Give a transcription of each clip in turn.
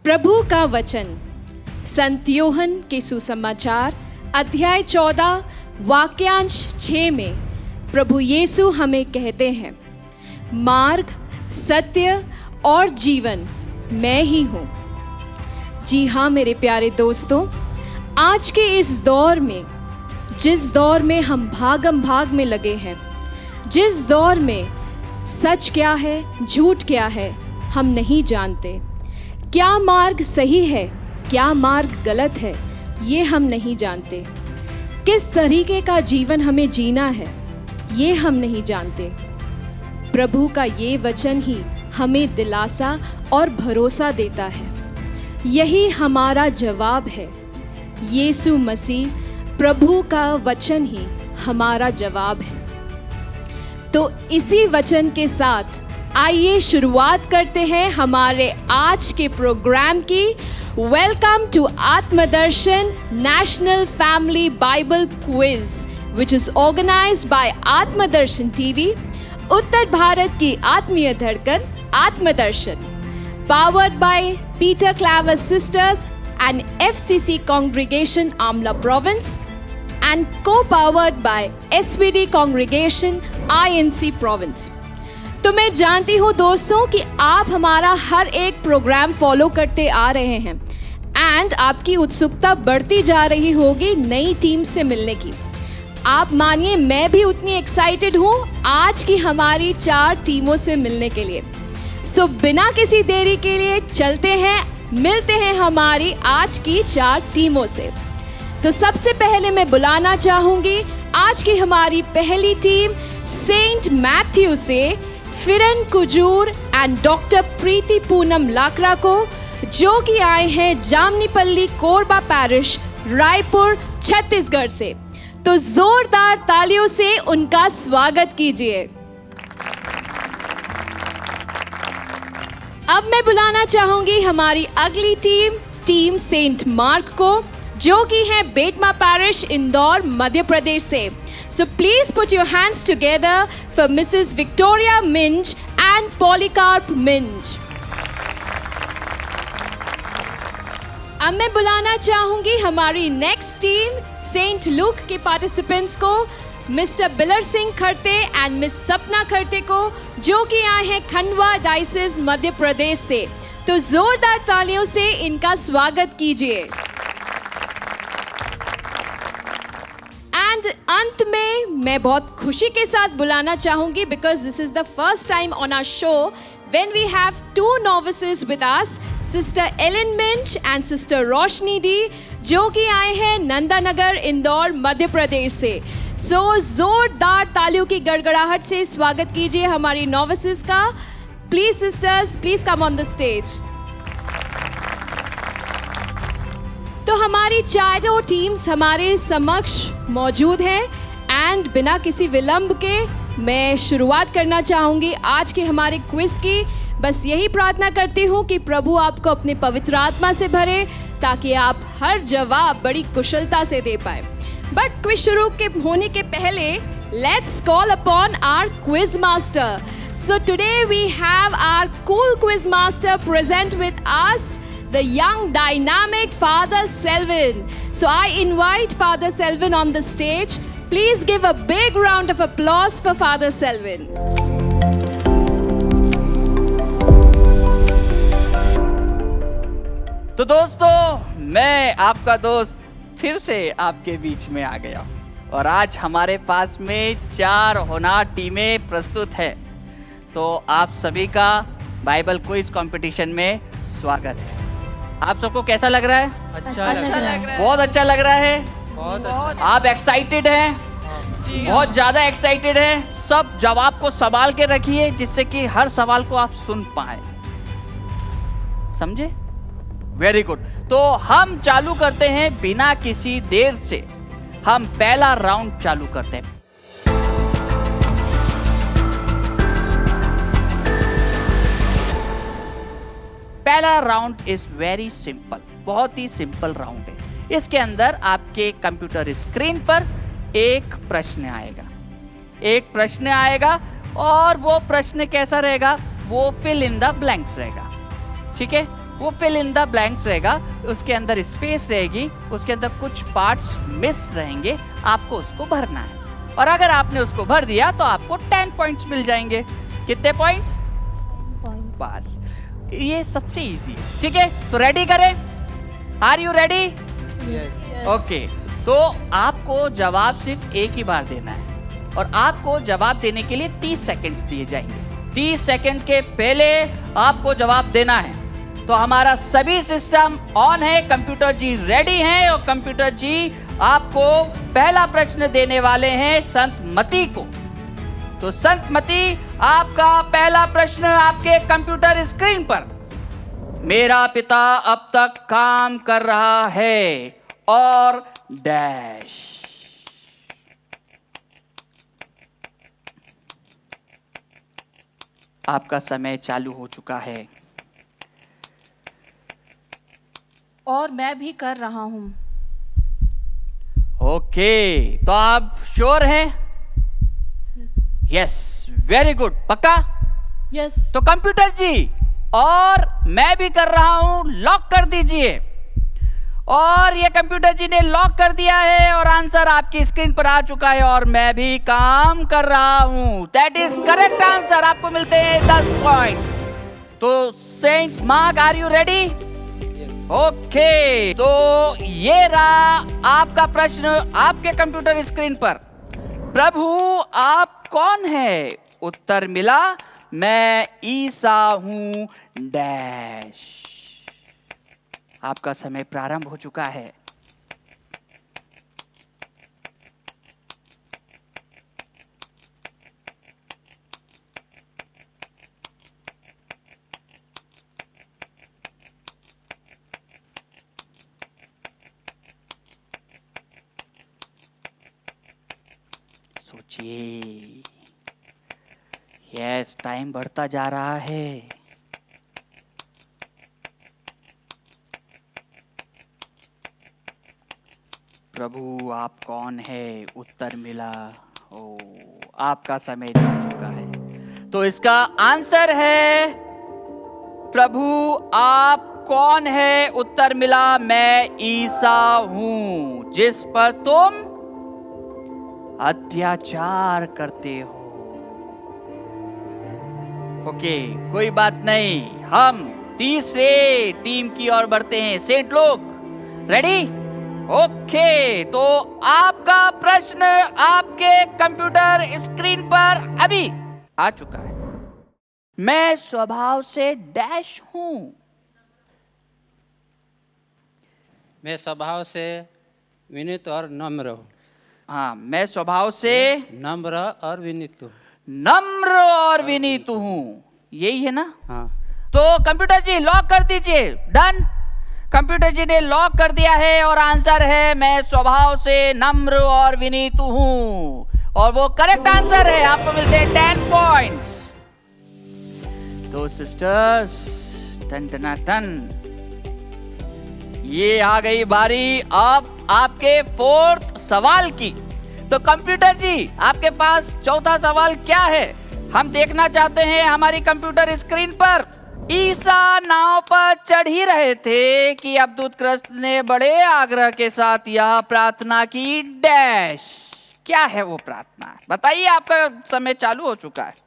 प्रभु का वचन संत यूहन्ना के सुसमाचार अध्याय 14 वाक्यांश 6 में प्रभु यीशु हमें कहते हैं, मार्ग, सत्य और जीवन मैं ही हूँ। जी हाँ मेरे प्यारे दोस्तों, आज के इस दौर में, जिस दौर में हम भागम भाग में लगे हैं, जिस दौर में सच क्या है, झूठ क्या है, हम नहीं जानते। क्या मार्ग सही है, क्या मार्ग गलत है, ये हम नहीं जानते। किस तरीके का जीवन हमें जीना है, ये हम नहीं जानते। प्रभु का ये वचन ही हमें दिलासा और भरोसा देता है। यही हमारा जवाब है। यीशु मसीह प्रभु का वचन ही हमारा जवाब है। तो इसी वचन के साथ आइए शुरुआत करते हैं हमारे आज के प्रोग्राम की। Welcome to Atmadarshan national family Bible quiz which is organised by Atmadarshan TV, उत्तर भारत की आत्मीय धड़कन Atmadarshan, powered by Peter Claver sisters and FCC Congregation Amla Province and co-powered by SPD Congregation INC Province। तो मैं जानती हूँ दोस्तों कि आप हमारा हर एक प्रोग्राम फॉलो करते आ रहे हैं एंड आपकी उत्सुकता बढ़ती जा रही होगी नई टीम से मिलने की। आप मानिए मैं भी उतनी एक्साइटेड हूँ आज की हमारी 4 टीमों से मिलने के लिए। सो बिना किसी देरी के लिए चलते हैं, मिलते हैं हमारी आज की 4 टीमों से। तो सबसे पहले मैं बुलाना चाहूंगी आज की हमारी पहली टीम सेंट मैथ्यू से फिरन कुजूर एंड डॉक्टर प्रीति पूनम लाकरा को, जो कि आए हैं जामनीपल्ली कोरबा पैरिश, रायपुर, छत्तीसगढ़ से। तो जोरदार तालियों से उनका स्वागत कीजिए। अब मैं बुलाना चाहूंगी हमारी अगली टीम सेंट मार्क को, जो कि है बेटमा पैरिश, इंदौर, मध्य प्रदेश से। So please put your hands together for Mrs. Victoria Minj and Polycarp Minj। अब मैं बुलाना चाहूंगी हमारी नेक्स्ट टीम सेंट लूक के पार्टिसिपेंट्स को, mister Biler Singh Kharte and miss Sapna Kharte को, जो कि आए हैं खंडवा डायसिस, मध्य प्रदेश से। तो जोरदार तालियों से इनका स्वागत कीजिए। एंड अंत में मैं बहुत खुशी के साथ बुलाना चाहूंगी, because this is the first time on our show when we have 2 novices with us, sister Ellen Minch and sister Roshni D, जो कि आए हैं नंदानगर, इंदौर, मध्य प्रदेश से। सो जोरदार तालियों की गड़गड़ाहट से स्वागत कीजिए हमारी novices का। Please sisters, please come on the stage. तो हमारी 4 टीम्स हमारे समक्ष मौजूद हैं एंड बिना किसी विलंब के मैं शुरुआत करना चाहूंगी आज के हमारे क्विज की। बस यही प्रार्थना करती हूँ कि प्रभु आपको अपने पवित्र आत्मा से भरे, ताकि आप हर जवाब बड़ी कुशलता से दे पाए। बट क्विज शुरू के होने के पहले let's call upon our quiz master. So today we have our cool quiz master present with us, the young dynamic Father Selvin. So I invite Father Selvin on the stage. Please give a big round of applause for Father Selvin. तो दोस्तों, मैं आपका दोस्त फिर से आपके बीच में आ गया और आज हमारे पास में 4 होनहार टीमें प्रस्तुत है। तो आप सभी का बाइबल क्विज कंपटीशन में स्वागत है। आप सबको कैसा लग रहा है? अच्छा लग रहा है। बहुत अच्छा लग रहा है। बहुत अच्छा। आप एक्साइटेड हैं? बहुत ज्यादा एक्साइटेड हैं। सब जवाब को संभाल के रखिए, जिससे कि हर सवाल को आप सुन पाए। समझे? Very good. तो हम चालू करते हैं बिना किसी देर से। हम पहला राउंड चालू करते हैं। पहला राउंड इज वेरी सिंपल, बहुत ही सिंपल राउंड है। इसके अंदर आपके कंप्यूटर स्क्रीन पर एक प्रश्न आएगा और वो प्रश्न कैसा रहेगा? वो फिल इन द ब्लैंक्स रहेगा। ठीक है, वो फिल इन द ब्लैंक्स रहेगा, उसके अंदर स्पेस रहेगी, उसके अंदर कुछ पार्ट्स मिस रहेंगे, आपको उसको भरना है। और अगर आपने उसको भर दिया तो आपको 10 पॉइंट्स मिल जाएंगे। कितने पॉइंट्स? बस, ये सबसे इजी है। ठीक है, तो रेडी करें? Are you ready? ओके, तो आपको जवाब सिर्फ एक ही बार देना है और आपको जवाब देने के लिए 30 सेकंड्स दिए जाएंगे। 30 सेकंड के पहले आपको जवाब देना है। तो हमारा सभी सिस्टम ऑन है, कंप्यूटर जी रेडी हैं और कंप्यूटर जी आपको पहला प्रश्न देने वाले हैं संत मती को। तो संत मती, आपका पहला प्रश्न आपके कंप्यूटर स्क्रीन पर। मेरा पिता अब तक काम कर रहा है और डैश। आपका समय चालू हो चुका है। और मैं भी कर रहा हूँ। ओके, तो आप श्योर हैं? यस, वेरी गुड, पक्का? यस। तो कंप्यूटर जी, और मैं भी कर रहा हूं, लॉक कर दीजिए। और ये कंप्यूटर जी ने लॉक कर दिया है और आंसर आपकी स्क्रीन पर आ चुका है। और मैं भी काम कर रहा हूं, दैट इज करेक्ट आंसर। आपको मिलते हैं 10 पॉइंट्स। तो Saint Mark, are you ready? Okay, तो ये रहा आपका प्रश्न आपके कंप्यूटर स्क्रीन पर। प्रभु आप कौन है? उत्तर मिला, मैं ईसा हूं डैश। आपका समय प्रारंभ हो चुका है। सोचिए। यस, टाइम बढ़ता जा रहा है। प्रभु आप कौन है? उत्तर मिला। ओ, आपका समय जा चुका है। तो इसका आंसर है, प्रभु आप कौन है? उत्तर मिला, मैं ईसा हूं जिस पर तुम अत्याचार करते हो। ओके, कोई बात नहीं, हम तीसरे टीम की ओर बढ़ते हैं। सेंट लोग रेडी? ओके, तो आपका प्रश्न आपके कंप्यूटर स्क्रीन पर अभी आ चुका है। मैं स्वभाव से डैश हूं। मैं स्वभाव से विनीत और नम्र हूँ। हाँ, मैं स्वभाव से नम्र और विनीत हूँ। नम्र और विनीत हूं, यही है ना? हाँ। तो कंप्यूटर जी लॉक कर दीजिए। डन। कंप्यूटर जी ने लॉक कर दिया है और आंसर है, मैं स्वभाव से नम्र और विनीत हूं। और वो करेक्ट आंसर है। आपको मिलते हैं 10 पॉइंट्स। तो सिस्टर्स, टन टना टन, ये आ गई बारी अब आपके 4th सवाल की। तो कंप्यूटर जी, आपके पास 4था सवाल क्या है? हम देखना चाहते हैं हमारी कंप्यूटर स्क्रीन पर। ईसा नाव पर चढ़ ही रहे थे कि अब्दूत क्रस्ट ने बड़े आग्रह के साथ यह प्रार्थना की डैश। क्या है वो प्रार्थना? बताइए, आपका समय चालू हो चुका है।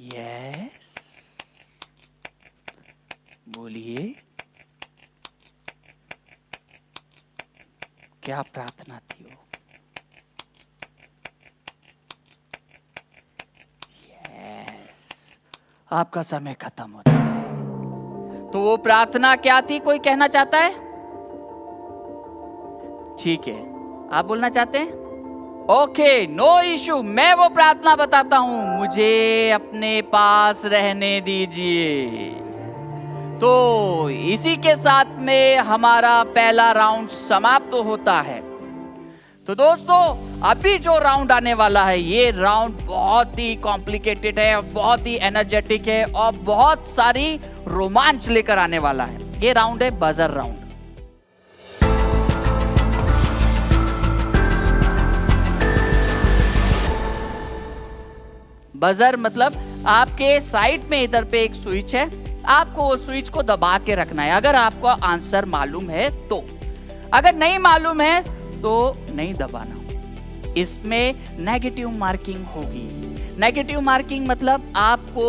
यस, बोलिए, क्या प्रार्थना थी वो? यस, आपका समय खत्म होता है। तो वो प्रार्थना क्या थी? कोई कहना चाहता है? ठीक है, आप बोलना चाहते हैं? ओके, नो इशू, मैं वो प्रार्थना बताता हूं। मुझे अपने पास रहने दीजिए। तो इसी के साथ में हमारा पहला राउंड समाप्त होता है। तो दोस्तों, अभी जो राउंड आने वाला है, ये राउंड बहुत ही कॉम्प्लिकेटेड है, बहुत ही एनर्जेटिक है और बहुत सारी रोमांच लेकर आने वाला है। ये राउंड है बजर राउंड। बजर मतलब आपके साइड में इधर पे एक स्विच है, आपको वो स्विच को दबा के रखना है अगर आपको आंसर मालूम है तो। अगर नहीं मालूम है तो नहीं दबाना। इसमें नेगेटिव मार्किंग होगी। नेगेटिव मार्किंग मतलब आपको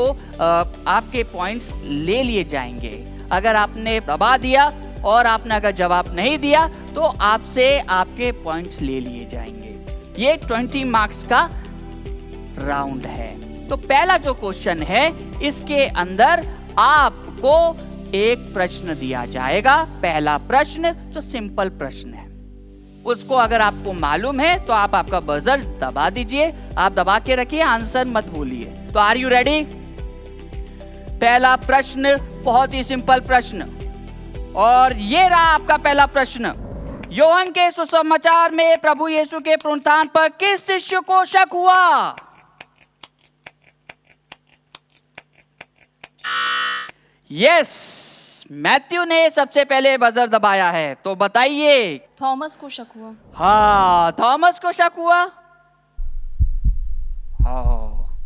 आपके पॉइंट्स ले लिए जाएंगे। अगर आपने दबा दिया और आपने अगर जवाब नहीं दिया तो आपसे आपके पॉइंट्स ले लिए जाएंगे। ये 20 मार्क्स का राउंड है। तो पहला जो क्वेश्चन है इसके अंदर आपको एक प्रश्न दिया जाएगा। पहला प्रश्न जो सिंपल प्रश्न है उसको अगर आपको मालूम है तो आप आपका बजर दबा दीजिए। आप दबा के रखिए, आंसर मत भूलिए। तो आर यू रेडी? पहला प्रश्न बहुत ही सिंपल प्रश्न, और ये रहा आपका पहला प्रश्न। योहन के सुसमाचार में प्रभु यीशु के पुनरुत्थान पर किस शिष्य को शक हुआ? यस, मैथ्यू ने सबसे पहले बजर दबाया है, तो बताइए। थॉमस को शक हुआ। हाँ, थॉमस को शक हुआ। हाँ,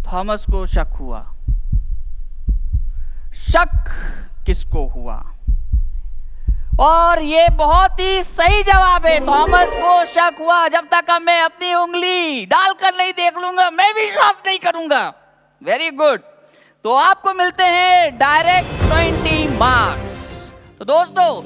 थॉमस को शक हुआ। शक किसको हुआ? और ये बहुत ही सही जवाब है। थॉमस को शक हुआ। जब तक मैं अपनी उंगली डालकर नहीं देख लूंगा मैं विश्वास नहीं करूंगा। Very good. तो आपको मिलते हैं डायरेक्ट 20 मार्क्स। तो दोस्तों,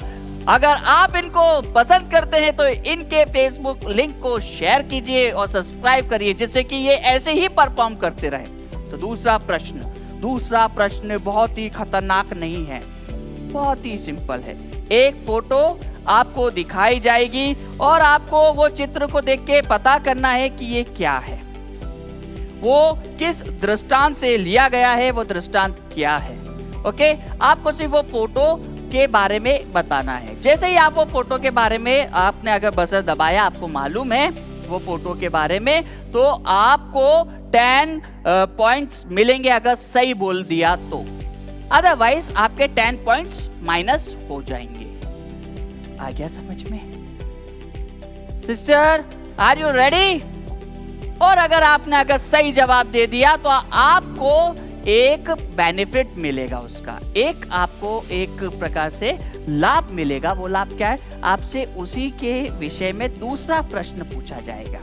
अगर आप इनको पसंद करते हैं तो इनके फेसबुक लिंक को शेयर कीजिए और सब्सक्राइब करिए, जिससे कि ये ऐसे ही परफॉर्म करते रहे। तो दूसरा प्रश्न बहुत ही खतरनाक नहीं है, बहुत ही सिंपल है। एक फोटो आपको दिखाई जाएगी और आपको वो चित्र को देख के पता करना है कि ये क्या है, वो किस दृष्टांत से लिया गया है, वो दृष्टांत क्या है। ओके, आपको सिर्फ वो फोटो के बारे में बताना है। जैसे ही आप वो फोटो के बारे में आपने अगर बजर दबाया, आपको मालूम है वो फोटो के बारे में, तो आपको 10 पॉइंट्स मिलेंगे अगर सही बोल दिया तो। अदरवाइज आपके 10 पॉइंट्स माइनस हो जाएंगे। आ गया समझ में? Sister, are you ready? और अगर सही जवाब दे दिया तो आपको एक बेनिफिट मिलेगा, उसका आपको एक प्रकार से लाभ मिलेगा। वो लाभ क्या है? आपसे उसी के विषय में दूसरा प्रश्न पूछा जाएगा,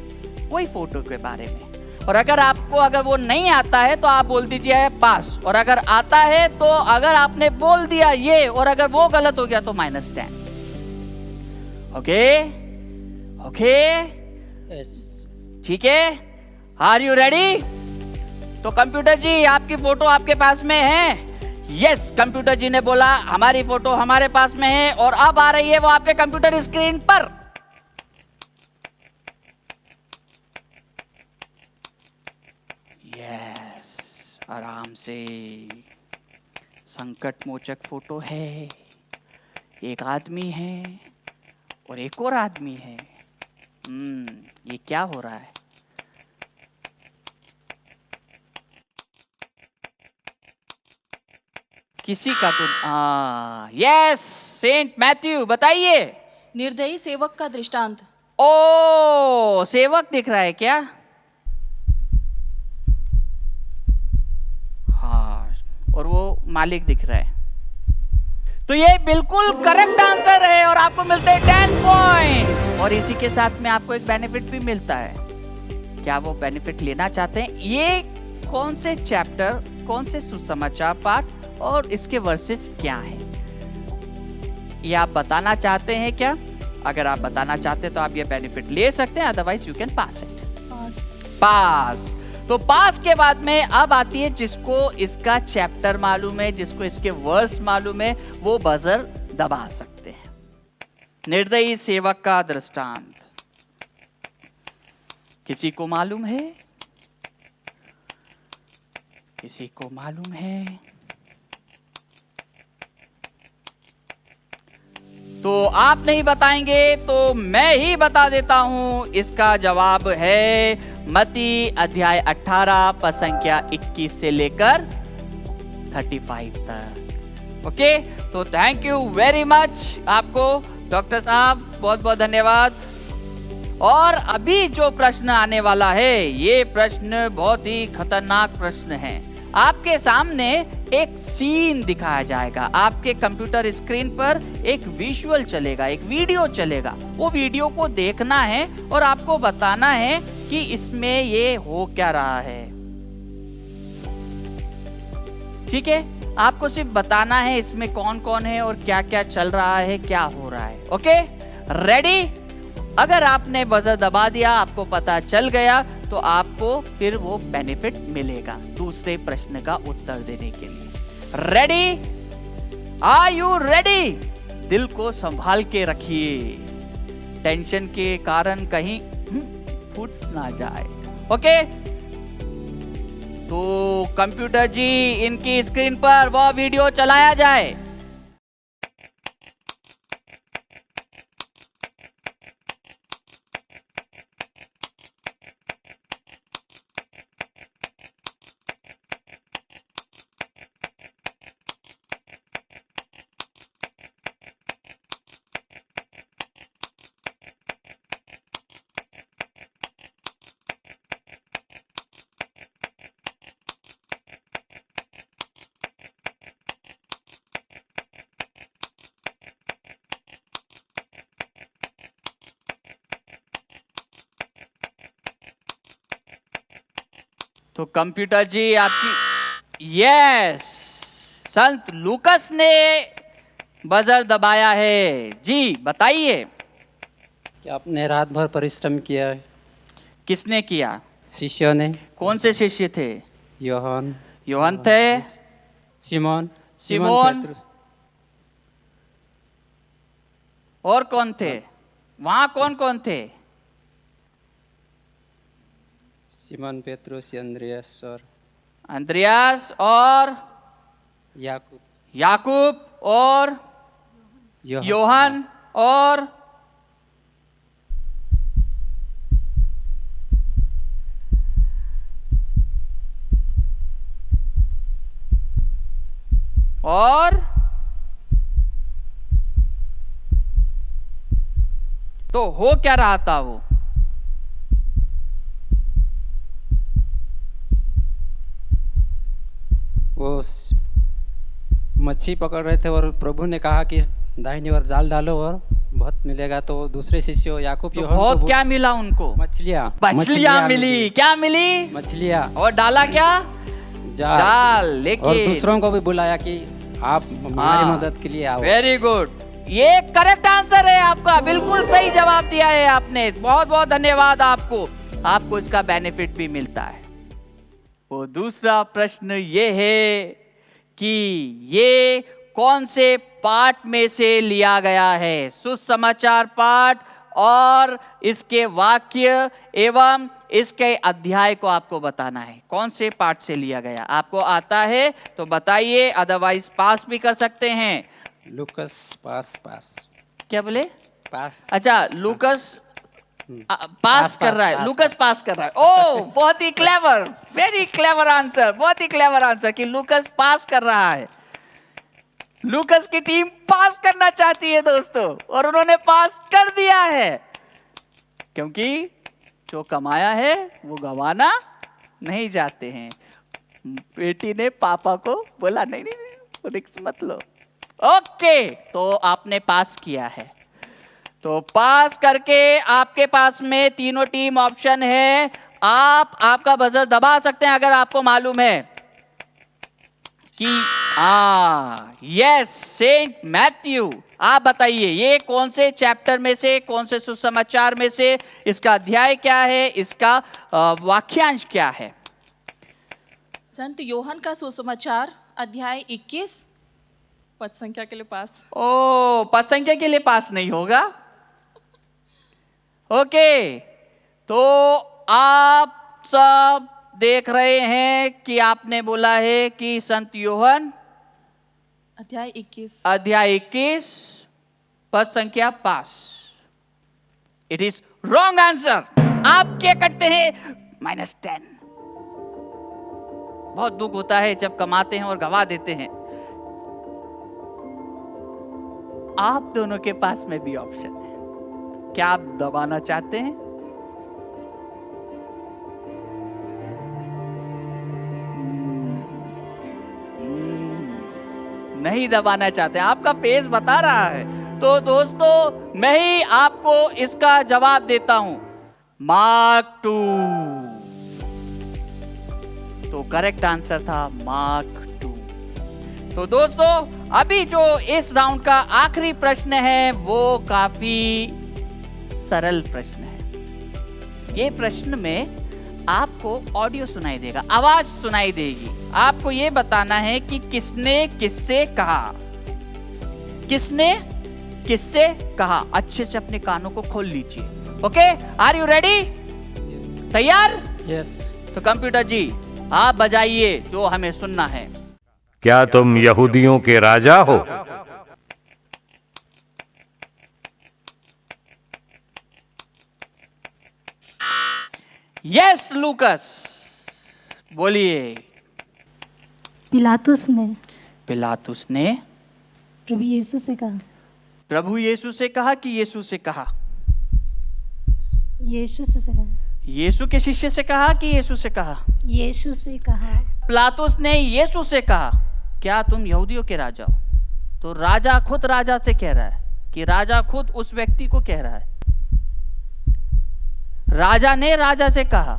वही फोटो के बारे में। और अगर वो नहीं आता है तो आप बोल दीजिए पास, और अगर आता है तो अगर आपने बोल दिया ये और अगर वो गलत हो गया तो -10। ओके, ठीक है? Are you ready? तो कंप्यूटर जी, आपकी फोटो आपके पास में है? यस, कंप्यूटर जी ने बोला हमारी फोटो हमारे पास में है और अब आ रही है वो आपके कंप्यूटर स्क्रीन पर। यस, आराम से। संकट मोचक फोटो है। एक आदमी है और एक और आदमी है। ये क्या हो रहा है? किसी का तो यस, सेंट मैथ्यू, बताइए। निर्दयी सेवक का दृष्टांत। ओ, सेवक दिख रहा है क्या? हाँ, और वो मालिक दिख रहा है। तो ये बिल्कुल करेक्ट आंसर है और आपको मिलते हैं 10 पॉइंट्स। और इसी के साथ में आपको एक बेनिफिट भी मिलता है। क्या वो बेनिफिट लेना चाहते हैं? ये कौन से चैप्टर, कौन से सुसमाचार पाठ और इसके वर्सेस क्या हैं, ये आप बताना चाहते हैं क्या? अगर आप बताना चाहते हैं तो आप ये बेनिफिट ले सकते हैं, otherwise you can pass it. Pass. तो पास के बाद में अब आती है जिसको इसका चैप्टर मालूम है, जिसको इसके वर्स मालूम है, वो बजर दबा सकते हैं। निर्दयी सेवक का दृष्टांत किसी को मालूम है? किसी को मालूम है? तो आप नहीं बताएंगे तो मैं ही बता देता हूं। इसका जवाब है मत्ती अध्याय 18 पद संख्या 21 से लेकर 35 तक। ओके, तो थैंक यू वेरी मच आपको डॉक्टर साहब, बहुत बहुत धन्यवाद। और अभी जो प्रश्न आने वाला है, ये प्रश्न बहुत ही खतरनाक प्रश्न है। आपके सामने एक सीन दिखाया जाएगा, आपके कंप्यूटर स्क्रीन पर एक विजुअल चलेगा, एक वीडियो चलेगा। वो वीडियो को देखना है और आपको बताना है कि इसमें ये हो क्या रहा है। ठीक है, आपको सिर्फ बताना है इसमें कौन कौन है और क्या क्या चल रहा है, क्या हो रहा है। Okay, ready? अगर आपने बजर दबा दिया, आपको पता चल गया, तो आपको फिर वो बेनिफिट मिलेगा दूसरे प्रश्न का उत्तर देने के लिए। रेडी? Are you ready? दिल को संभाल के रखिए, टेंशन के कारण कहीं फूट ना जाए। ओके, तो कंप्यूटर जी, इनकी स्क्रीन पर वह वीडियो चलाया जाए। तो कंप्यूटर जी आपकी, यस, संत लूकस ने बजर दबाया है। जी बताइए। कि आपने रात भर परिश्रम किया है। किसने किया? शिष्यों ने। कौन से शिष्य थे? योहन, योहन थे, सिमोन, सिमोन, पेत्रस। और कौन थे? वहां कौन कौन थे? सिमोन पेत्रुस, अंद्रियास और अंद्रियास और याकूब, याकूब और योहन और तो हो क्या रहा था वो? वो मच्छी पकड़ रहे थे और प्रभु ने कहा कि दाहिनी ओर जाल डालो और बहुत मिलेगा। तो दूसरे शिष्य याकूब, तो योहन बहुत को क्या मिला उनको? मछलियां मिली। क्या मिली? मछलियां। और डाला क्या? जाल। और लेकिन दूसरों को भी बुलाया कि आप हमारी मदद के लिए आओ। वेरी गुड, ये करेक्ट आंसर है आपका, बिल्कुल सही जवाब दिया है आपने। बहुत बहुत धन्यवाद आपको इसका बेनिफिट भी मिलता है। वो दूसरा प्रश्न ये है कि ये कौन से पाठ में से लिया गया है? सुसमाचार पाठ और इसके वाक्य एवं इसके अध्याय को आपको बताना है। कौन से पाठ से लिया गया? आपको आता है तो बताइए, अदरवाइज पास भी कर सकते हैं। लूकस पास। क्या बोले? पास। अच्छा, लूकस पास कर रहा है। लूकस पास कर रहा है। ओ, बहुत ही क्लेवर, वेरी क्लेवर आंसर, बहुत ही क्लेवर आंसर कि लूकस पास कर रहा है। लूकस की टीम पास करना चाहती है दोस्तों, और उन्होंने पास कर दिया है, क्योंकि जो कमाया है वो गंवाना नहीं जाते हैं। बेटी ने पापा को बोला नहीं, रिस्क मत लो। ओके, तो आपने पास किया है। तो पास करके आपके पास में तीनों टीम ऑप्शन है। आप आपका बजर दबा सकते हैं अगर आपको मालूम है कि यस, सेंट मैथ्यू। आप बताइए, ये कौन से चैप्टर में से, कौन से सुसमाचार में से, इसका अध्याय क्या है, इसका वाक्यांश क्या है? संत योहन का सुसमाचार अध्याय 21, पद संख्या के लिए पास। ओ, पद संख्या के लिए पास नहीं होगा। ओके, तो आप सब देख रहे हैं कि आपने बोला है कि संत योहन अध्याय 21, अध्याय 21 पद संख्या 5। It is wrong answer. आप क्या करते हैं? -10। बहुत दुख होता है जब कमाते हैं और गवा देते हैं। आप दोनों के पास में भी ऑप्शन है। क्या आप दबाना चाहते हैं? नहीं दबाना चाहते, आपका फेस बता रहा है। तो दोस्तों मैं ही आपको इसका जवाब देता हूं, मार्क 2। तो करेक्ट आंसर था मार्क 2। तो दोस्तों अभी जो इस राउंड का आखिरी प्रश्न है वो काफी सरल प्रश्न है। ये प्रश्न में आपको ऑडियो सुनाई देगा, आवाज सुनाई देगी। आपको ये बताना है कि किसने किससे कहा, किसने किससे कहा। अच्छे से अपने कानों को खोल लीजिए। Okay, are you ready? तैयार? यस। तो कंप्यूटर जी आप बजाइए जो हमें सुनना है। क्या तुम यहूदियों के राजा हो? यस लूकस, बोलिए। पिलातुस ने पिलातुस ने प्रभु यीशु से कहा। प्रभु यीशु से कहा कि यीशु से कहा? यीशु से कहा। यीशु के शिष्य से कहा कि यीशु से कहा? यीशु से कहा। पिलातुस ने यीशु से कहा, क्या तुम यहूदियों के राजा हो? तो राजा खुद राजा से कह रहा है कि राजा खुद उस व्यक्ति को कह रहा है। राजा ने राजा से कहा,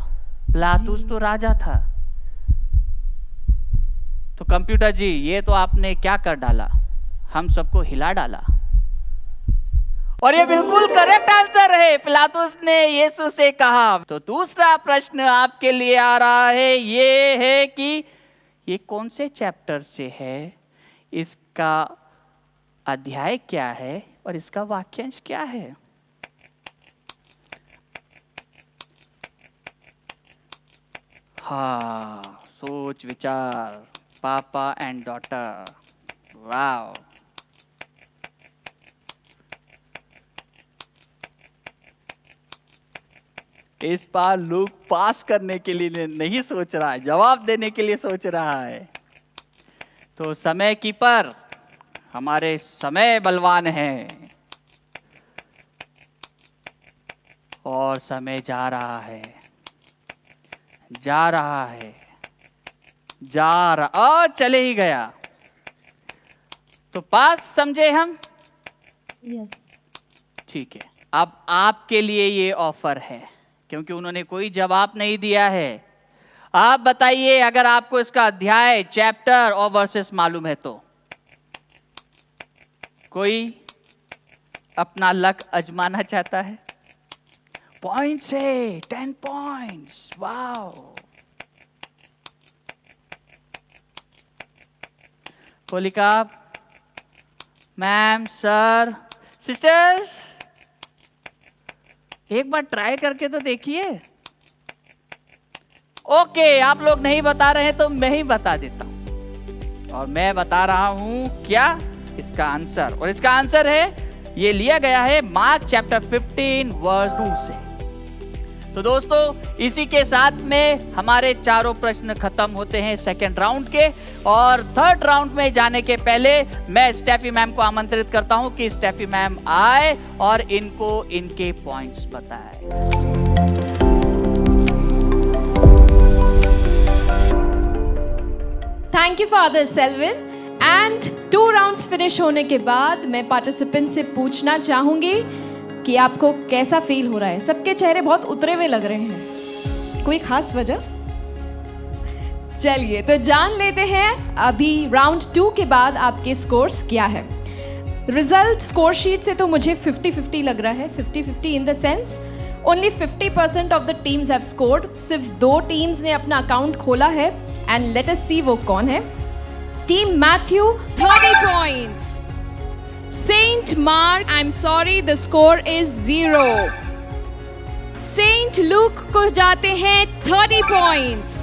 पिलातुस तो राजा था। तो कंप्यूटर जी ये तो आपने क्या कर डाला, हम सबको हिला डाला। और ये बिल्कुल करेक्ट आंसर है, पिलातुस ने यीशु से कहा। तो दूसरा प्रश्न आपके लिए आ रहा है, ये है कि ये कौन से चैप्टर से है, इसका अध्याय क्या है और इसका वाक्यांश क्या है? हाँ, सोच विचार, पापा एंड डॉटर। वाव, इस बार लूक पास करने के लिए नहीं सोच रहा है, जवाब देने के लिए सोच रहा है। तो समय कीपर, हमारे समय बलवान हैं और समय जा रहा है, जा रहा है, जा रहा, और चले ही गया। तो पास समझे हम? यस। ठीक है, अब आपके लिए ये ऑफर है, क्योंकि उन्होंने कोई जवाब नहीं दिया है। आप बताइए, अगर आपको इसका अध्याय, चैप्टर और वर्सेस मालूम है तो कोई अपना लक आजमाना चाहता है? पॉइंट्स है, 10 points. Wow, Kolika ma'am, sir, sisters, एक बार ट्राई करके तो देखिए। ओके, आप लोग नहीं बता रहे तो मैं ही बता देता हूं, और मैं बता रहा हूं क्या इसका आंसर। और इसका आंसर है, ये लिया गया है मार्क चैप्टर 15 वर्स 2 से। तो दोस्तों इसी के साथ में हमारे चारों प्रश्न खत्म होते हैं सेकेंड राउंड के। और थर्ड राउंड में जाने के पहले मैं स्टेफी मैम को आमंत्रित करता हूं कि स्टेफी मैम आए और इनको इनके पॉइंट्स बताएं। Thank you father Selvin. And 2 rounds finish होने के बाद मैं पार्टिसिपेंट से पूछना चाहूंगी कि आपको कैसा फील हो रहा है। सबके चेहरे बहुत उतरे हुए लग रहे हैं, कोई खास वजह? चलिए तो जान लेते हैं अभी राउंड 2 के बाद आपके स्कोर्स क्या है। रिजल्ट स्कोर शीट से तो मुझे 50-50 लग रहा है। 50-50 in the sense only 50% of the teams have scored. सिर्फ 2 टीम्स ने अपना अकाउंट खोला है, एंड लेट अस सी वो कौन है। Team Matthew 30 points. Saint Mark, I'm sorry, the score is 0. Saint Luke को जाते हैं 30 points.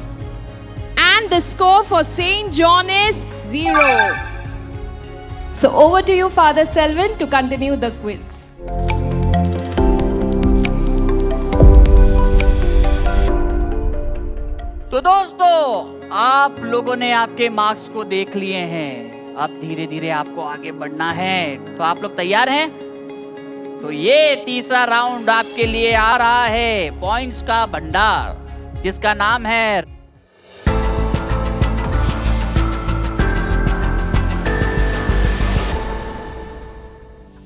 And the score for Saint John is 0. So over to you, Father Selwyn, to continue the quiz. तो दोस्तों आप लोगों ने आपके मार्क्स को देख लिए हैं। अब धीरे धीरे आपको आगे बढ़ना है, तो आप लोग तैयार हैं? तो ये तीसरा राउंड आपके लिए आ रहा है पॉइंट्स का भंडार, जिसका नाम है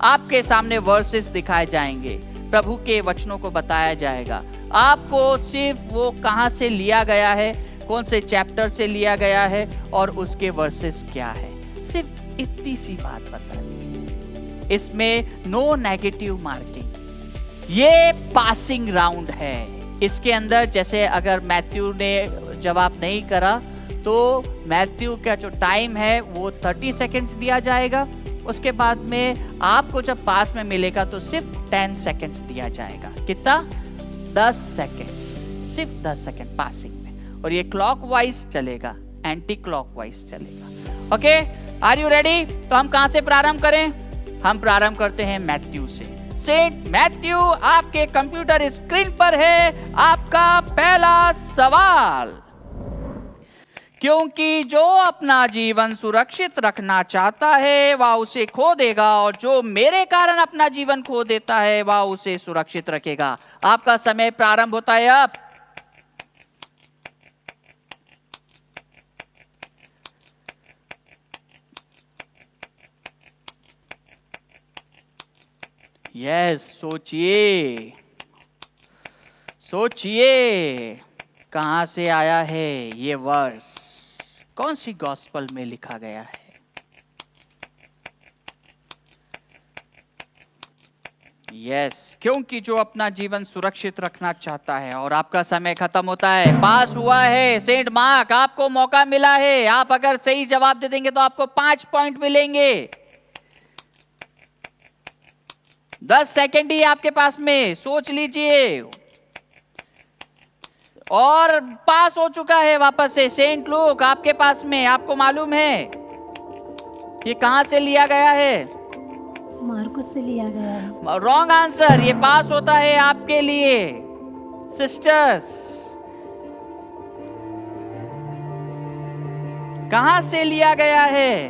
आपके सामने वर्सेस दिखाए जाएंगे, प्रभु के वचनों को बताया जाएगा। आपको सिर्फ वो कहां से लिया गया है, कौन से चैप्टर से लिया गया है और उसके वर्सेस क्या है, सिर्फ इतनी सी बात बतानी है। इसमें नो नेगेटिव मार्किंग, ये पासिंग राउंड है। इसके अंदर जैसे अगर मैथ्यू ने जवाब नहीं करा तो मैथ्यू का जो टाइम है वो 30 सेकेंड्स दिया जाएगा। उसके बाद में आपको जब पास में मिलेगा तो सिर्फ 10 सेकेंड्स दिया जाएगा। कितना? 10 सेकेंड्स, सिर्फ 10 सेकेंड पासिंग में। और ये क्लॉकवाइज चलेगा, एंटी क्लॉकवाइज चलेगा। Okay, are you ready? तो हम कहां से प्रारंभ करें? हम प्रारंभ करते हैं मैथ्यू से। सेंट मैथ्यू, आपके कंप्यूटर स्क्रीन पर है आपका पहला सवाल। क्योंकि जो अपना जीवन सुरक्षित रखना चाहता है वह उसे खो देगा, और जो मेरे कारण अपना जीवन खो देता है वह उसे सुरक्षित रखेगा। आपका समय प्रारंभ होता है अब। यस, सोचिए सोचिए, कहां से आया है ये वर्स, कौन सी गॉस्पेल में लिखा गया है? यस, क्योंकि जो अपना जीवन सुरक्षित रखना चाहता है। और आपका समय खत्म होता है, पास हुआ है सेंट मार्क, आपको मौका मिला है। आप अगर सही जवाब दे देंगे तो आपको 5 पॉइंट मिलेंगे। 10 सेकेंड ही आपके पास में, सोच लीजिए। और पास हो चुका है वापस से सेंट लूक आपके पास में। आपको मालूम है ये कहां से लिया गया है? मार्कुस से लिया गया है। रॉन्ग आंसर, ये पास होता है आपके लिए। सिस्टर्स, कहां से लिया गया है?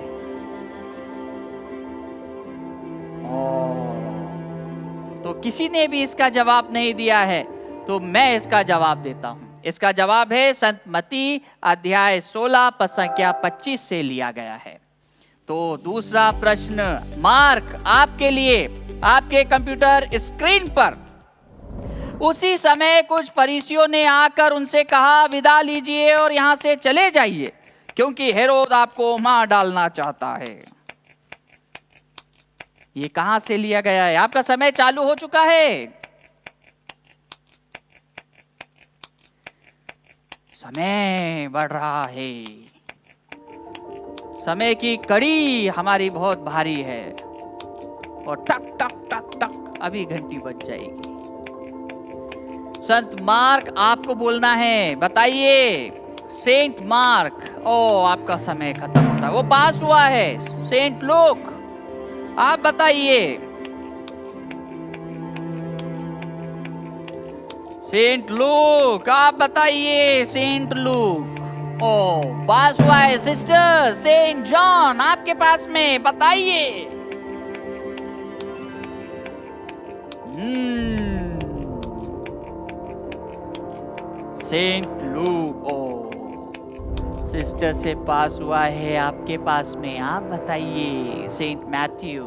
तो किसी ने भी इसका जवाब नहीं दिया है, तो मैं इसका जवाब देता हूं। इसका जवाब है संत मत्ती अध्याय 16 पद संख्या 25 से लिया गया है। तो दूसरा प्रश्न मार्क आपके लिए, आपके कंप्यूटर स्क्रीन पर। उसी समय कुछ फरीसियों ने आकर उनसे कहा, विदा लीजिए और यहां से चले जाइए, क्योंकि हेरोद आपको मार डालना चाहता है। ये कहां से लिया गया है? आपका समय चालू हो चुका है। समय बढ़ रहा है, समय की कड़ी हमारी बहुत भारी है, और टक टक टक टक अभी घंटी बज जाएगी। संत मार्क आपको बोलना है, बताइए। सेंट मार्क, ओ आपका समय खत्म होता है, वो पास हुआ है। सेंट लूक आप बताइए। सेंट लूक आप बताइए। सेंट लूक, ओ पास हुआ है। सिस्टर सेंट जॉन आपके पास में, बताइए। सेंट लूक, ओ सिस्टर से पास हुआ है आपके पास में, आप बताइए। सेंट मैथ्यू,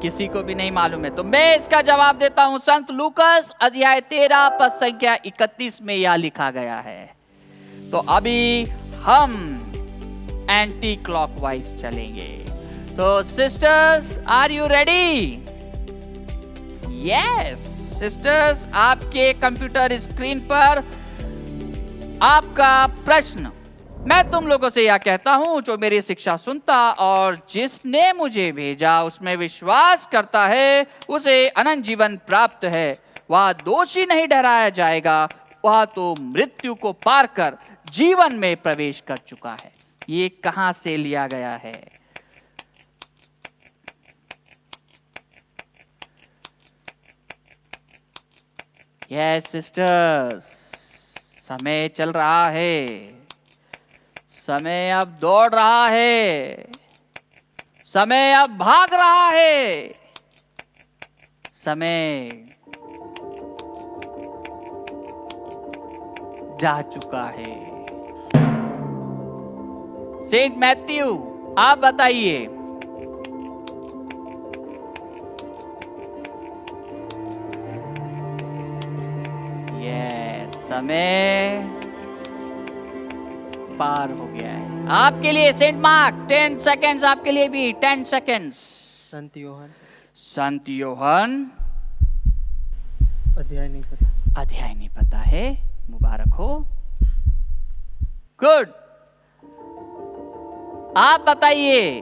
किसी को भी नहीं मालूम है, तो मैं इसका जवाब देता हूं। संत लूकस अध्याय 13 पद संख्या 31 में यह लिखा गया है। तो अभी हम एंटी क्लॉकवाइज चलेंगे। तो sisters, are you ready? Yes sisters, आपके कंप्यूटर स्क्रीन पर आपका प्रश्न। मैं तुम लोगों से यह कहता हूं, जो मेरी शिक्षा सुनता और जिसने मुझे भेजा उसमें विश्वास करता है, उसे अनंत जीवन प्राप्त है। वह दोषी नहीं ठहराया जाएगा, वह तो मृत्यु को पार कर जीवन में प्रवेश कर चुका है। ये कहां से लिया गया है? यस सिस्टर्स, समय चल रहा है, समय अब दौड़ रहा है, समय अब भाग रहा है, समय जा चुका है। सेंट मैथ्यू, आप बताइए। ये समय पार हो गया है आपके लिए। सेंट मार्क 10 सेकेंड्स आपके लिए भी, 10 सेकेंड्स। संत योहन, संत योहन, अध्याय नहीं पता। अध्याय नहीं पता है, मुबारक हो, गुड। आप बताइए।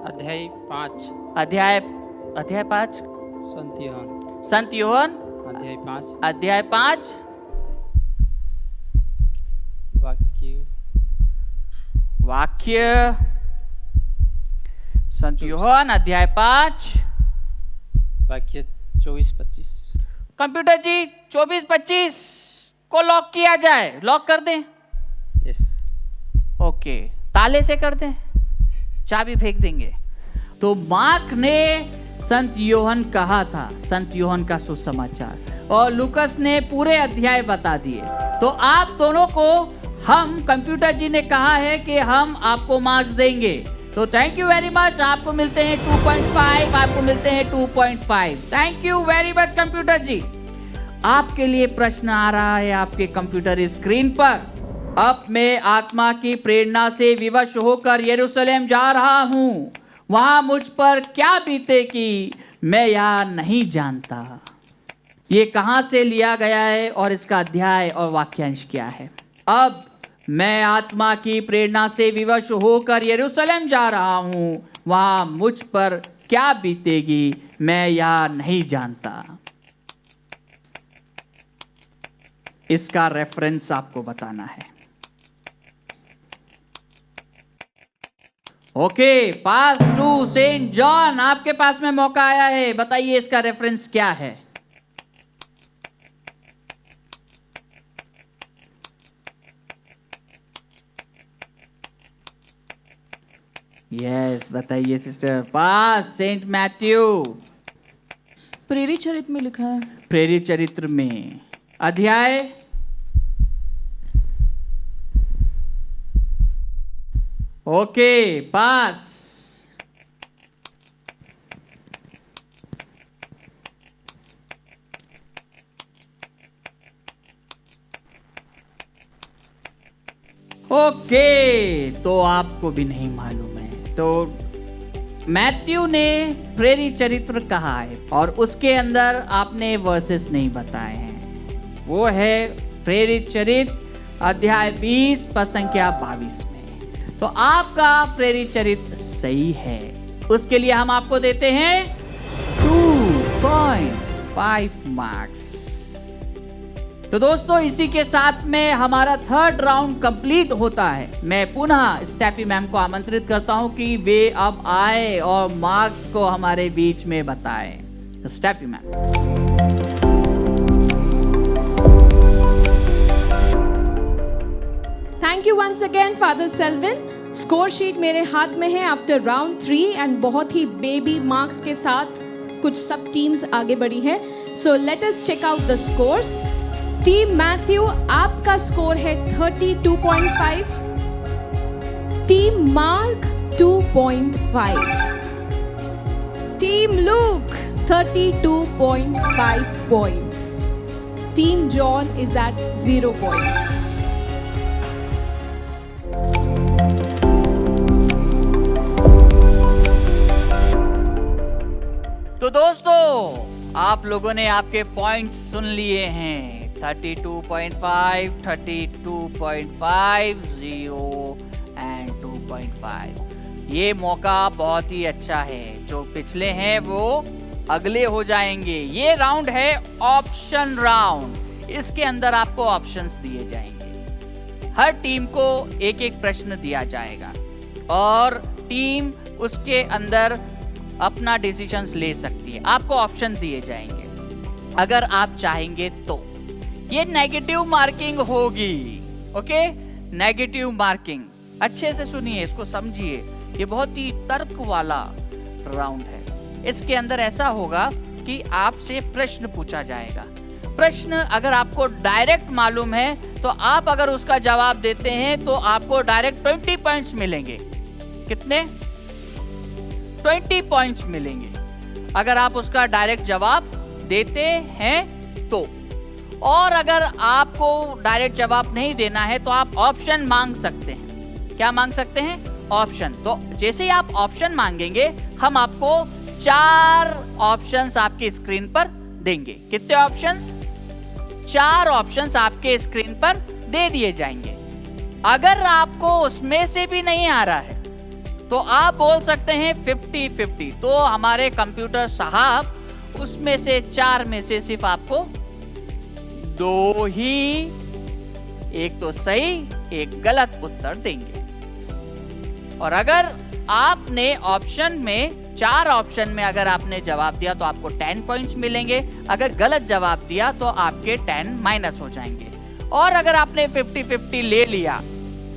अध्याय 5, अध्याय 5, संत योहन, संत योहन अध्याय 5, अध्याय 5, वाक्य। संत योहन अध्याय 5, वाक्य 24-25। कंप्यूटर जी 24-25 को लॉक किया जाए, लॉक कर दें। यस। ओके, ताले से कर दें, चाबी फेंक देंगे। तो मार्क ने संत योहन कहा था, संत योहन का सुसमाचार, और लूकस ने पूरे अध्याय बता दिए। तो आप दोनों को हम, कंप्यूटर जी ने कहा है कि हम आपको मार्क्स देंगे। तो थैंक यू वेरी मच। आपको मिलते हैं 2.5, आपको मिलते हैं 2.5। Thank you very much computer ji. आपके लिए प्रश्न आ रहा है आपके कंप्यूटर स्क्रीन पर। अब मैं आत्मा की प्रेरणा से विवश होकर यरूशलेम जा रहा हूं, वहां मुझ पर क्या बीतेगी मैं यह नहीं जानता। ये कहां से लिया गया है और इसका अध्याय और वाक्यांश क्या है? अब मैं आत्मा की प्रेरणा से विवश होकर यरूशलेम जा रहा हूं, वहां मुझ पर क्या बीतेगी मैं यह नहीं जानता। इसका रेफरेंस आपको बताना है। Okay, pass to Saint John, आपके पास में मौका आया है, बताइए इसका रेफरेंस क्या है? यस, बताइए सिस्टर। पास सेंट मैथ्यू, प्रेरित चरित्र में लिखा है। प्रेरित चरित्र में अध्याय ओके, पास। ओके, तो आपको भी नहीं मालूम है। तो मैथ्यू ने प्रेरित चरित्र कहा है और उसके अंदर आपने वर्सेस नहीं बताए हैं। वो है प्रेरित चरित्र अध्याय 20 पद संख्या 22 में। तो आपका प्रेरित चरित्र सही है, उसके लिए हम आपको देते हैं 2.5 मार्क्स। तो दोस्तों, इसी के साथ में हमारा थर्ड राउंड कंप्लीट होता है। मैं पुनः स्टेफी मैम को आमंत्रित करता हूं कि वे अब आए और मार्क्स को हमारे बीच में बताएं। Steffi ma'am. Thank you once again father Selvin. Score sheet मेरे हाथ में है आफ्टर राउंड 3 एंड बहुत ही बेबी मार्क्स के साथ कुछ सब टीम्स आगे बढ़ी है। So let us check out the scores. Team Matthew, आपका स्कोर है 32.5, team Mark 2.5, team Luke 32.5 points, team John is at 0 points। तो दोस्तों, आप लोगों ने आपके पॉइंट्स सुन लिए हैं। 32.5, 32.5, 0 एंड 2.5। ये मौका बहुत ही अच्छा है। जो पिछले हैं वो अगले हो जाएंगे। ये राउंड है ऑप्शन राउंड। इसके अंदर आपको ऑप्शंस दिए जाएंगे। हर टीम को एक एक प्रश्न दिया जाएगा और टीम उसके अंदर अपना डिसीजंस ले सकती है। आपको ऑप्शन दिए जाएंगे अगर आप चाहेंगे तो। ये नेगेटिव मार्किंग होगी। Okay, negative marking. अच्छे से सुनिए, इसको समझिए। ये बहुत ही तर्क वाला राउंड है। इसके अंदर ऐसा होगा कि आपसे प्रश्न पूछा जाएगा। प्रश्न अगर आपको डायरेक्ट मालूम है तो आप अगर उसका जवाब देते हैं तो आपको डायरेक्ट 20 पॉइंट्स मिलेंगे। कितने? 20 पॉइंट्स मिलेंगे अगर आप उसका डायरेक्ट जवाब देते हैं तो। और अगर आपको डायरेक्ट जवाब नहीं देना है तो आप ऑप्शन मांग सकते हैं। क्या मांग सकते हैं? ऑप्शन। तो जैसे ही आप ऑप्शन मांगेंगे हम आपको 4 ऑप्शंस आपकी स्क्रीन पर देंगे। कितने ऑप्शंस? 4 ऑप्शंस आपके स्क्रीन पर दे दिए जाएंगे। अगर आपको उसमें से भी नहीं आ रहा है तो आप बोल सकते हैं 50-50। तो हमारे कंप्यूटर साहब उसमें से 4 में से सिर्फ आपको 2 ही, एक तो सही एक गलत उत्तर देंगे। और अगर आपने ऑप्शन में 4 ऑप्शन में अगर आपने जवाब दिया तो आपको 10 पॉइंट्स मिलेंगे। अगर गलत जवाब दिया तो आपके 10 माइनस हो जाएंगे। और अगर आपने 50-50 ले लिया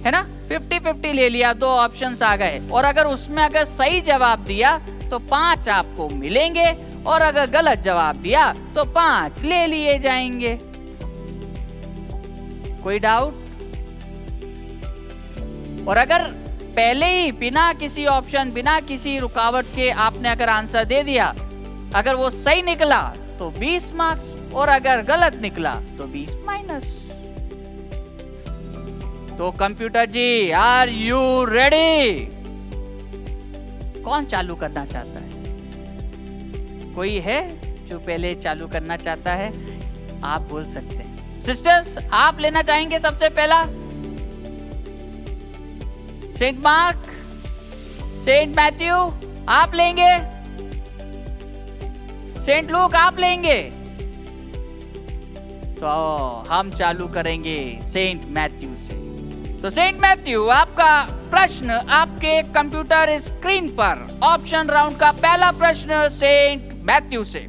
है ना, 50-50 ले लिया, 2 ऑप्शंस आ गए, और अगर उसमें अगर सही जवाब दिया तो 5 आपको मिलेंगे, और अगर गलत जवाब दिया तो 5 ले लिए जाएंगे। कोई डाउट? और अगर पहले ही बिना किसी ऑप्शन, बिना किसी रुकावट के आपने अगर आंसर दे दिया, अगर वो सही निकला तो 20 मार्क्स, और अगर गलत निकला तो 20 माइनस। तो computer ji, are you ready? कौन चालू करना चाहता है? कोई है जो पहले चालू करना चाहता है? आप बोल सकते हैं। सिस्टर्स, आप लेना चाहेंगे सबसे पहला? सेंट मार्क, सेंट मैथ्यू आप लेंगे? सेंट लूक आप लेंगे? तो हम चालू करेंगे सेंट मैथ्यू से। तो सेंट मैथ्यू, आपका प्रश्न आपके कंप्यूटर स्क्रीन पर, ऑप्शन राउंड का पहला प्रश्न सेंट मैथ्यू से।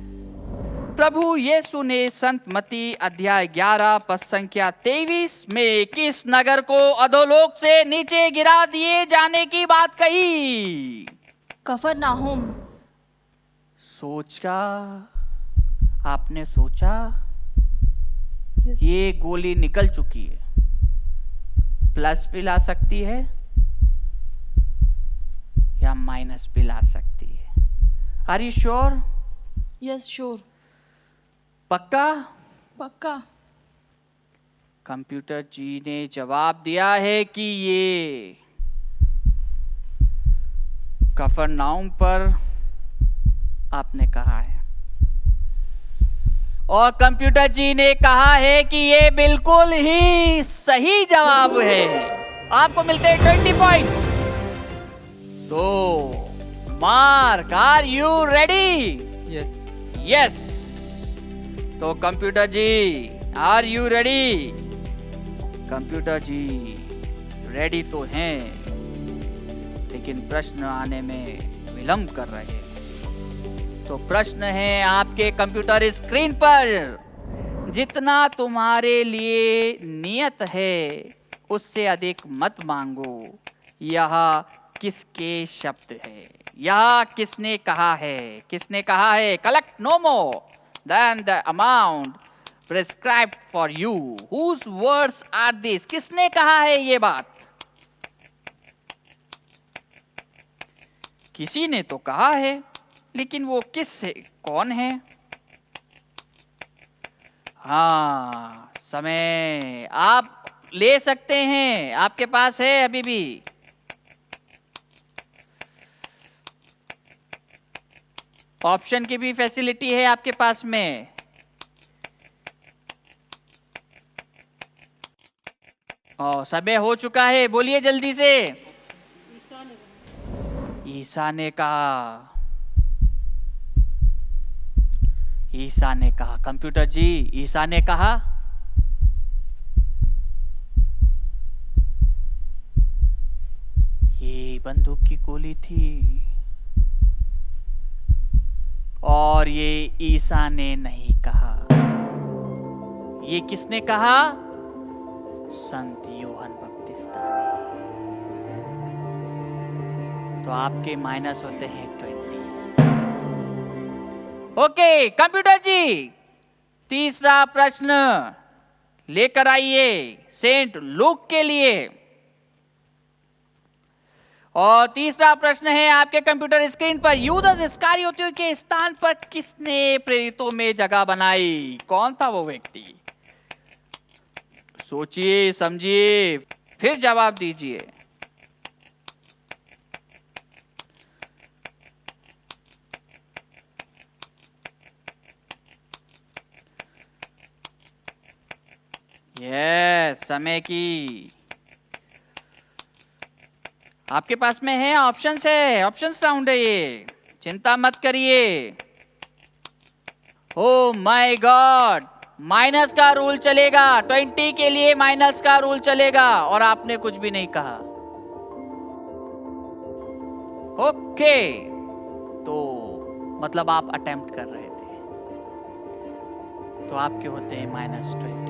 प्रभु यीशु ने संत मत्ती अध्याय 11 पद संख्या 23 में किस नगर को अधोलोक से नीचे गिरा दिए जाने की बात कही? कफरनाहुम। सोचा, आपने सोचा? ये गोली निकल चुकी है, प्लस भी ला सकती है या माइनस भी ला सकती है। Are you sure? Yes, sure. पक्का? पक्का। कंप्यूटर जी ने जवाब दिया है कि ये कफरनाउम पर आपने कहा है, और कंप्यूटर जी ने कहा है कि ये बिल्कुल ही सही जवाब है। आपको मिलते हैं 20 पॉइंट्स। तो Mark, are you ready? Yes. Yes. तो computer ji, are you ready? Computer ji ready तो हैं, लेकिन प्रश्न आने में विलंब कर रहे हैं। तो प्रश्न है आपके कंप्यूटर स्क्रीन पर, जितना तुम्हारे लिए नियत है उससे अधिक मत मांगो। यह किसके शब्द है? यह किसने कहा है? किसने कहा है? Collect no more than the amount prescribed for you. Whose words are this? किसने कहा है ये बात? किसी ने तो कहा है, लेकिन वो किस है, कौन है? हाँ, समय आप ले सकते हैं, आपके पास है अभी भी। ऑप्शन की भी फैसिलिटी है आपके पास में। समय हो चुका है, बोलिए जल्दी से। ईसा ने कहा। ईसा ने कहा। कंप्यूटर जी, ईसा ने कहा। ये बंदूक की गोली थी, और ये ईसा ने नहीं कहा। ये किसने कहा? संत यूहन्ना बपतिस्ता ने। तो आपके माइनस होते हैं 20। ओके कंप्यूटर जी, तीसरा प्रश्न लेकर आइए सेंट लूक के लिए। और तीसरा प्रश्न है आपके कंप्यूटर स्क्रीन पर, यूदास इस्करियोती के स्थान पर किसने प्रेरितों में जगह बनाई? कौन था वो व्यक्ति? सोचिए, समझिए, फिर जवाब दीजिए। समय की आपके पास में है, ऑप्शंस है, ऑप्शंस राउंड है ये, चिंता मत करिए। ओ माय गॉड, माइनस का रूल चलेगा, 20 के लिए माइनस का रूल चलेगा और आपने कुछ भी नहीं कहा। ओके, तो मतलब आप अटेम्प्ट कर रहे थे, तो आपके होते हैं -20।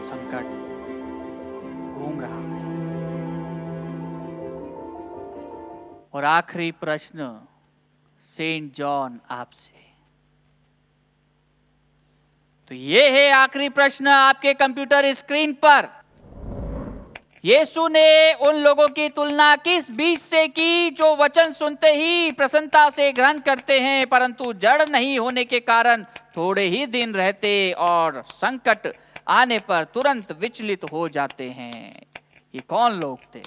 संकट घूम रहा है। और आखिरी प्रश्न सेंट जॉन आपसे, तो ये है आखिरी प्रश्न आपके कंप्यूटर स्क्रीन पर। यीशु ने उन लोगों की तुलना किस बीज से की जो वचन सुनते ही प्रसन्नता से ग्रहण करते हैं, परंतु जड़ नहीं होने के कारण थोड़े ही दिन रहते और संकट आने पर तुरंत विचलित हो जाते हैं? ये कौन लोग थे?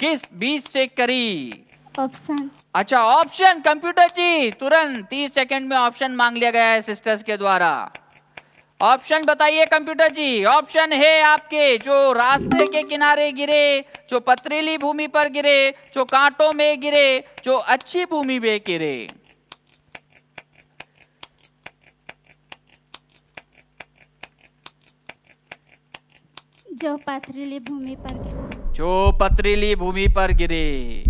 किस बीज से करी? ऑप्शन। अच्छा, ऑप्शन कंप्यूटर जी, तुरंत 30 सेकंड में ऑप्शन मांग लिया गया है सिस्टर्स के द्वारा। ऑप्शन बताइए कंप्यूटर जी। ऑप्शन है आपके, जो रास्ते के किनारे गिरे, जो पथरीली भूमि पर गिरे, जो कांटों में गिरे, जो अच्छी भूमि में गिरे। जो पथरीली भूमि पर गिरे। जो पथरीली भूमि पर गिरे।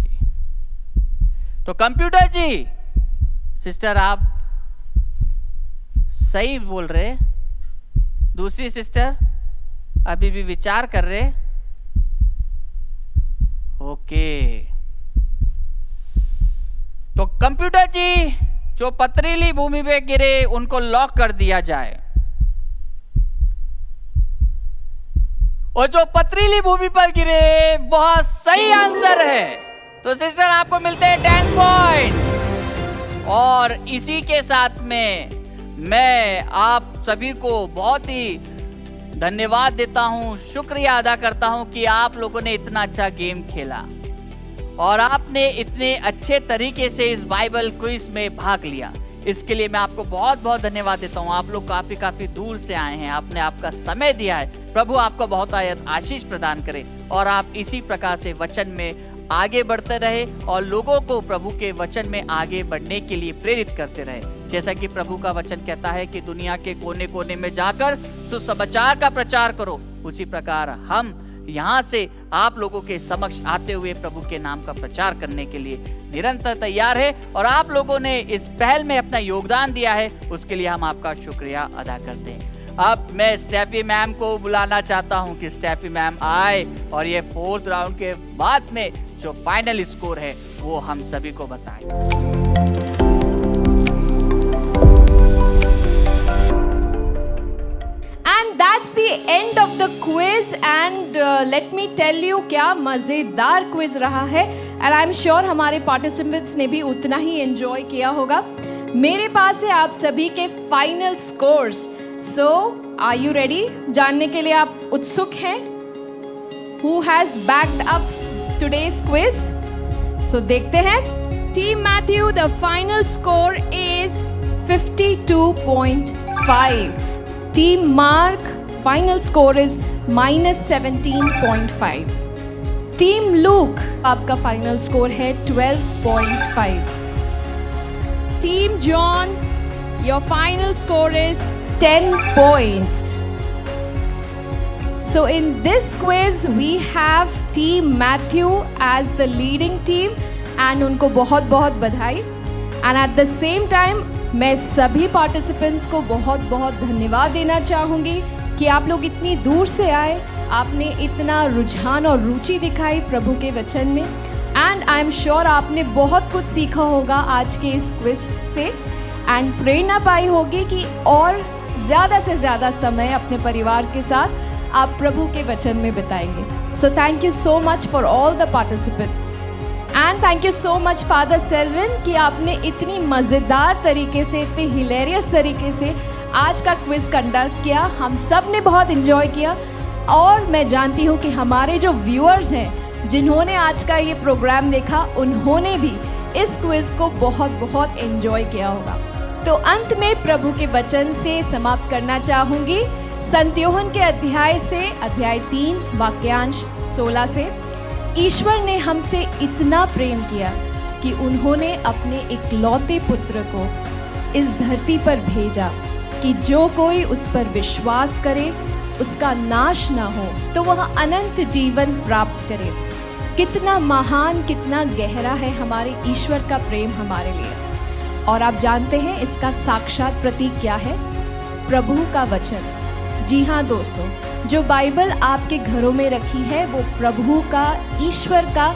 तो कंप्यूटर जी, सिस्टर आप सही बोल रहे, दूसरी सिस्टर अभी भी विचार कर रहे। ओके, तो कंप्यूटर जी, जो पथरीली भूमि पे गिरे उनको लॉक कर दिया जाए, और जो पथरीली भूमि पर गिरे वह सही आंसर है। तो सिस्टर आपको मिलते हैं 10 पॉइंट। और इसी के साथ में मैं आप सभी को बहुत ही धन्यवाद देता हूं, शुक्रिया अदा करता हूं कि आप लोगों ने इतना अच्छा गेम खेला और आपने इतने अच्छे तरीके से इस बाइबल क्विज में भाग लिया। इसके लिए मैं आपको बहुत बहुत धन्यवाद देता हूँ। आप लोग काफी दूर से आए हैं, आपने आपका समय दिया है। प्रभु आपको बहुत आशीष प्रदान करे और आप इसी प्रकार से वचन में आगे बढ़ते रहे और लोगों को प्रभु के वचन में आगे बढ़ने के लिए प्रेरित करते रहे। जैसा कि प्रभु का वचन कहता है कि दुनिया के कोने कोने में जाकर सुसमाचार का प्रचार करो, उसी प्रकार हम यहाँ से आप लोगों के समक्ष आते हुए प्रभु के नाम का प्रचार करने के लिए निरंतर तैयार है। और आप लोगों ने इस पहल में अपना योगदान दिया है, उसके लिए हम आपका शुक्रिया अदा करते हैं। अब मैं स्टेफी मैम को बुलाना चाहता हूं कि स्टेफी मैम आए और ये 4th राउंड के बाद में जो फाइनल स्कोर है वो हम सभी को बताएं। That's the end of the quiz and let me tell you क्या मज़ेदार क्विज रहा है and I'm sure हमारे participants ने भी उतना ही enjoy किया होगा। मेरे पास है आप सभी के final scores. So are you ready? जानने के लिए आप उत्सुक हैं? Who has backed up today's quiz? So देखते हैं। Team Matthew, the final score is 52.5. Team Mark, final score is -17.5. Team Luke, आपका final score है 12.5. Team John, your final score is 10 points. So in this quiz we have Team Matthew as the leading team and उनको बहुत बहुत बधाई। And at the same time मैं सभी participants को बहुत बहुत धन्यवाद देना चाहूँगी कि आप लोग इतनी दूर से आए, आपने इतना रुझान और रुचि दिखाई प्रभु के वचन में एंड आई एम श्योर आपने बहुत कुछ सीखा होगा आज के इस क्विज से। एंड प्रेरणा पाई होगी कि और ज़्यादा से ज़्यादा समय अपने परिवार के साथ आप प्रभु के वचन में बिताएंगे। So thank you so much for all the participants and thank you so much father Selvin कि आपने इतनी मज़ेदार तरीके से, इतने हिलेरियस तरीके से आज का क्विज़ कंडक्ट किया। हम सब ने बहुत इन्जॉय किया और मैं जानती हूँ कि हमारे जो व्यूअर्स हैं जिन्होंने आज का ये प्रोग्राम देखा, उन्होंने भी इस क्विज़ को बहुत बहुत एंजॉय किया होगा। तो अंत में प्रभु के वचन से समाप्त करना चाहूँगी। संत यूहन्ना के अध्याय 3 वाक्यांश 16 से, ईश्वर ने हमसे इतना प्रेम किया कि उन्होंने अपने इकलौते पुत्र को इस धरती पर भेजा कि जो कोई उस पर विश्वास करे उसका नाश ना हो तो वह अनंत जीवन प्राप्त करे। कितना महान, कितना गहरा है हमारे ईश्वर का प्रेम हमारे लिए। और आप जानते हैं इसका साक्षात प्रतीक क्या है? प्रभु का वचन। जी हाँ दोस्तों, जो बाइबल आपके घरों में रखी है वो प्रभु का, ईश्वर का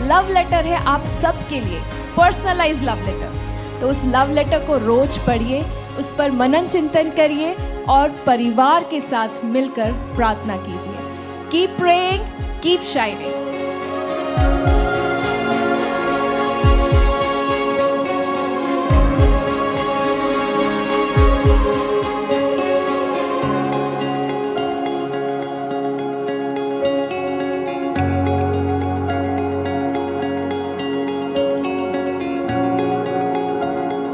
लव लेटर है आप सबके लिए, पर्सनलाइज लव लेटर। तो उस लव लेटर को रोज पढ़िए, उस पर मनन चिंतन करिए और परिवार के साथ मिलकर प्रार्थना कीजिए। Keep praying, keep shining.